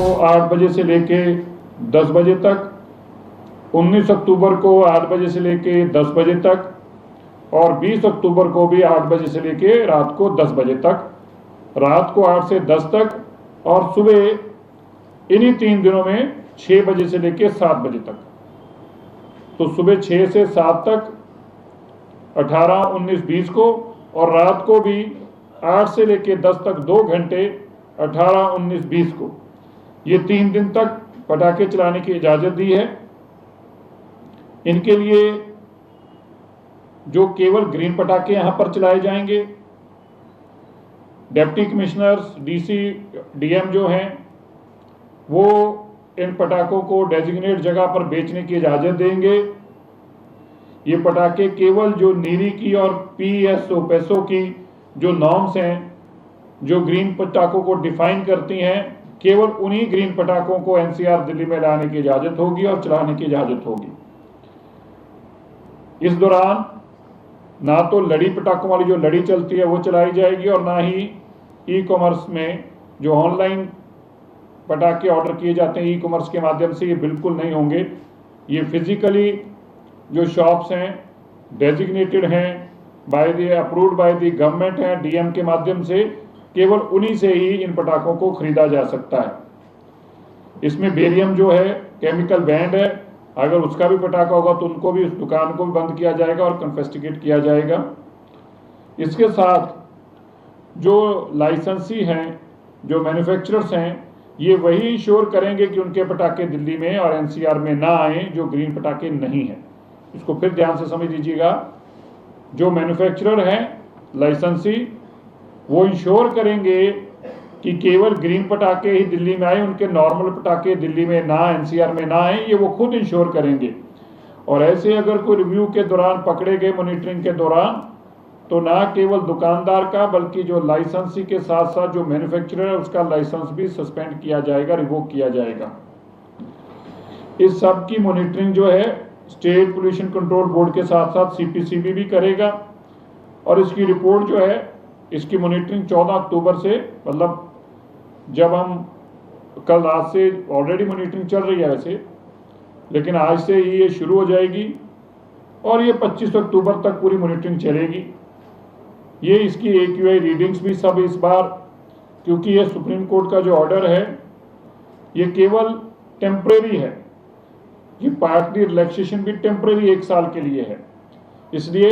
8 बजे से लेके 10 बजे तक, 19 अक्टूबर को 8 बजे से लेके 10 बजे तक और 20 अक्टूबर को भी 8 बजे से लेके रात को 10 बजे तक, रात को 8 से 10 तक और सुबह इन्हीं 3 दिनों में 6 बजे से लेके 7 बजे तक। तो सुबह 6 से 7 तक 18, 19, 20 को और रात को भी 8 से लेके 10 तक 2 घंटे 18, 19, 20 को, ये 3 दिन तक पटाखे चलाने की इजाज़त दी है। इनके लिए जो केवल ग्रीन पटाखे यहाँ पर चलाए जाएंगे, डिप्टी कमिश्नर्स, डीसी, डीएम जो हैं वो इन पटाखों को डेजिग्नेट जगह पर बेचने की इजाज़त देंगे। ये पटाखे केवल जो नीरी की और पीएसओ पैसो की जो नॉर्म्स हैं, जो ग्रीन पटाखों को डिफाइन करती हैं, केवल उन्हीं ग्रीन पटाखों को एनसीआर दिल्ली में लाने की इजाज़त होगी और चलाने की इजाज़त होगी। इस दौरान ना तो लड़ी पटाखों वाली जो लड़ी चलती है वो चलाई जाएगी और ना ही ई कॉमर्स में जो ऑनलाइन पटाखे ऑर्डर किए जाते हैं ई कॉमर्स के माध्यम से, ये बिल्कुल नहीं होंगे। ये फिजिकली जो शॉप्स हैं, डेजिग्नेटेड हैं, by the approved by the government हैं, डीएम के माध्यम से, केवल उन्हीं से ही इन पटाखों को खरीदा जा सकता है। इसमें बेरियम जो है केमिकल बैंड है, अगर उसका भी पटाखा होगा तो उनको भी, उस दुकान को भी बंद किया जाएगा और कन्फिस्टिकेट किया जाएगा। इसके साथ जो लाइसेंसी हैं, जो मैन्युफैक्चरर्स हैं, ये वही इंश्योर करेंगे कि उनके पटाखे दिल्ली में और एनसीआर में ना आए जो ग्रीन पटाखे नहीं हैं। इसको फिर ध्यान से समझ लीजिएगा। जो मैन्युफैक्चरर हैं लाइसेंसी, वो इंश्योर करेंगे कि केवल ग्रीन पटाखे ही दिल्ली में आए, उनके नॉर्मल पटाखे दिल्ली में ना, एनसीआर में ना आए, ये वो खुद इंश्योर करेंगे। और ऐसे अगर कोई रिव्यू के दौरान पकड़े गए, मॉनिटरिंग के दौरान, तो ना केवल दुकानदार का बल्कि जो लाइसेंसी के साथ साथ जो मैन्युफैक्चरर है उसका लाइसेंस भी सस्पेंड किया जाएगा, रिवोक किया जाएगा। इस सब की मॉनिटरिंग जो है स्टेट पोल्यूशन कंट्रोल बोर्ड के साथ साथ सीपीसीबी भी करेगा और इसकी रिपोर्ट जो है, इसकी मॉनिटरिंग 14 अक्टूबर से, मतलब जब हम कल रात से ऑलरेडी मॉनिटरिंग चल रही है वैसे, लेकिन आज से ही ये शुरू हो जाएगी और ये 25 अक्टूबर तक पूरी मॉनिटरिंग चलेगी। ये इसकी AQI रीडिंग्स भी सब इस बार, क्योंकि ये सुप्रीम कोर्ट का जो ऑर्डर है ये केवल टेम्परेरी है, ये पार्टली रिलैक्सेशन भी टेम्परेरी 1 साल के लिए है, इसलिए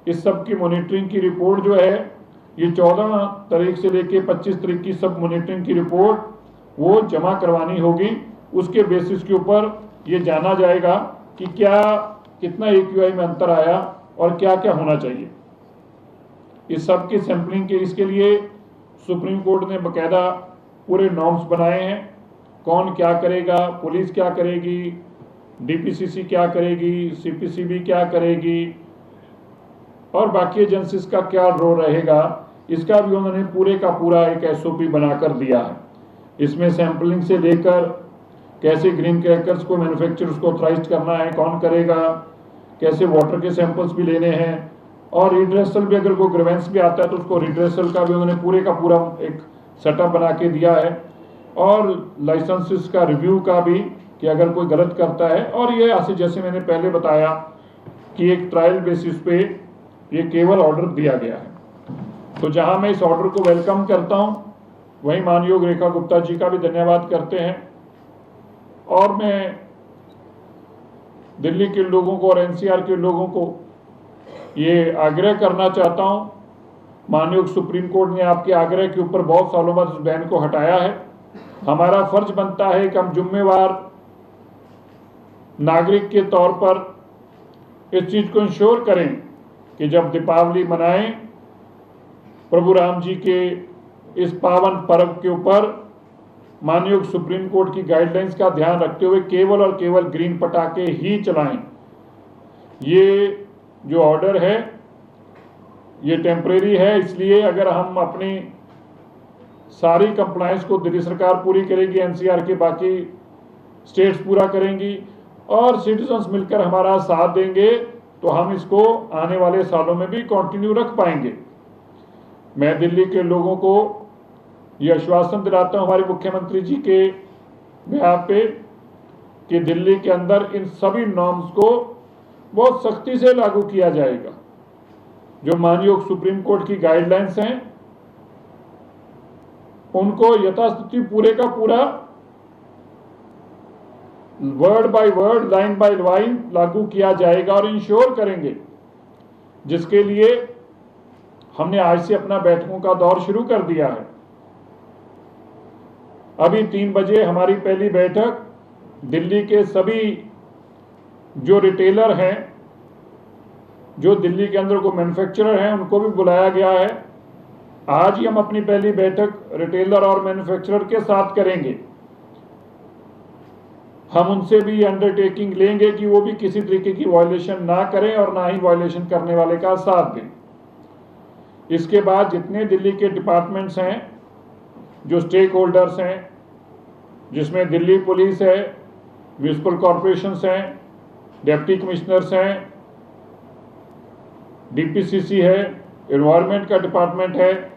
इस सब की मॉनिटरिंग की रिपोर्ट जो है ये 14 तारीख से लेके 25 तारीख की सब मॉनिटरिंग की रिपोर्ट वो जमा करवानी होगी। उसके बेसिस के ऊपर ये जाना जाएगा कि क्या कितना AQI में अंतर आया और क्या क्या होना चाहिए। इस सब की सैम्पलिंग के इसके लिए सुप्रीम कोर्ट ने बकायदा पूरे नॉर्म्स बनाए हैं, कौन क्या करेगा, पुलिस क्या करेगी, DPCC क्या करेगी, CPCB क्या करेगी और बाकी एजेंसीज का क्या रोल रहेगा, इसका भी उन्होंने पूरे का पूरा एक SOP बनाकर दिया है। इसमें सैम्पलिंग से लेकर कैसे ग्रीन क्रैकर्स को मैन्युफैक्चरर्स को ऑथराइज्ड करना है, कौन करेगा, कैसे वाटर के सैंपल्स भी लेने हैं और रिड्रेसल भी, अगर कोई ग्रीवेंस भी आता है तो उसको रिड्रेसल का भी उन्होंने पूरे का पूरा एक सेटअप बना के दिया है और लाइसेंसेस का रिव्यू का भी कि अगर कोई गलत करता है। और ये ऐसे जैसे मैंने पहले बताया कि एक ट्रायल बेसिस पे ये केवल ऑर्डर दिया गया है। तो जहां मैं इस ऑर्डर को वेलकम करता हूं, वहीं मानयोग रेखा गुप्ता जी का भी धन्यवाद करते हैं और मैं दिल्ली के लोगों को और एनसीआर के लोगों को ये आग्रह करना चाहता हूं, मानयोग सुप्रीम कोर्ट ने आपके आग्रह के ऊपर बहुत सालों बाद उस बैन को हटाया है। हमारा फर्ज बनता है कि हम जिम्मेवार नागरिक के तौर पर इस चीज को इंश्योर करें कि जब दीपावली मनाएं, प्रभु राम जी के इस पावन पर्व के ऊपर मानयोग सुप्रीम कोर्ट की गाइडलाइंस का ध्यान रखते हुए केवल और केवल ग्रीन पटाखे ही चलाएं। ये जो ऑर्डर है ये टेम्परेरी है, इसलिए अगर हम अपनी सारी कंप्लायंस को दिल्ली सरकार पूरी करेगी, एनसीआर के बाकी स्टेट्स पूरा करेंगी और सिटीजन्स मिलकर हमारा साथ देंगे तो हम इसको आने वाले सालों में भी कंटिन्यू रख पाएंगे। मैं दिल्ली के लोगों को ये आश्वासन दिलाता हूँ हमारे मुख्यमंत्री जी के बिहार पे कि दिल्ली के अंदर इन सभी नॉर्म्स को बहुत सख्ती से लागू किया जाएगा। जो मानयोग सुप्रीम कोर्ट की गाइडलाइंस हैं उनको यथास्थिति पूरे का पूरा word by word, line by line लागू किया जाएगा और इंश्योर करेंगे, जिसके लिए हमने आज से अपना बैठकों का दौर शुरू कर दिया है। अभी 3 बजे हमारी पहली बैठक दिल्ली के सभी जो रिटेलर हैं, जो दिल्ली के अंदर को मैन्युफैक्चरर हैं, उनको भी बुलाया गया है। आज ही हम अपनी पहली बैठक रिटेलर और मैन्युफैक्चरर के साथ करेंगे। हम उनसे भी अंडरटेकिंग लेंगे कि वो भी किसी तरीके की वायलेशन ना करें और ना ही वायलेशन करने वाले का साथ दें। इसके बाद जितने दिल्ली के डिपार्टमेंट्स हैं, जो स्टेक होल्डर्स हैं, जिसमें दिल्ली पुलिस है, म्यूनिसिपल कॉरपोरेशंस हैं, डिप्टी कमिश्नर्स हैं, डीपीसीसी है, एनवायरनमेंट का डिपार्टमेंट है,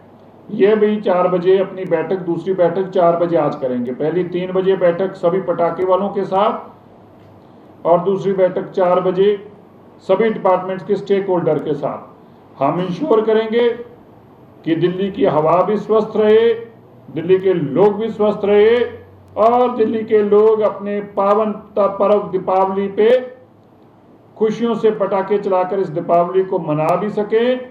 ये भी 4 बजे अपनी बैठक, दूसरी बैठक 4 बजे आज करेंगे। पहली 3 बजे बैठक सभी पटाखे वालों के साथ और दूसरी बैठक 4 बजे सभी डिपार्टमेंट्स के स्टेक होल्डर के साथ। हम इंश्योर करेंगे कि दिल्ली की हवा भी स्वस्थ रहे, दिल्ली के लोग भी स्वस्थ रहे और दिल्ली के लोग अपने पावन पर्व दीपावली पे खुशियों से पटाखे चलाकर इस दीपावली को मना भी सकें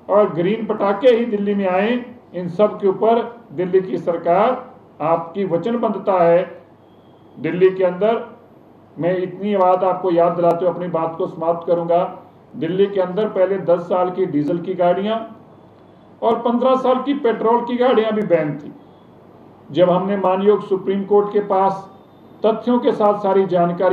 और ग्रीन पटाखे ही दिल्ली में आए। इन सब के ऊपर दिल्ली की सरकार आपकी वचनबद्धता है। दिल्ली के अंदर मैं इतनी बात आपको याद दिलाते हुए अपनी बात को समाप्त करूंगा। दिल्ली के अंदर पहले 10 साल की डीजल की गाड़ियां और 15 साल की पेट्रोल की गाड़ियां भी बैन थी। जब हमने मानयोग सुप्रीम कोर्ट के पास तथ्यों के साथ सारी जानकारी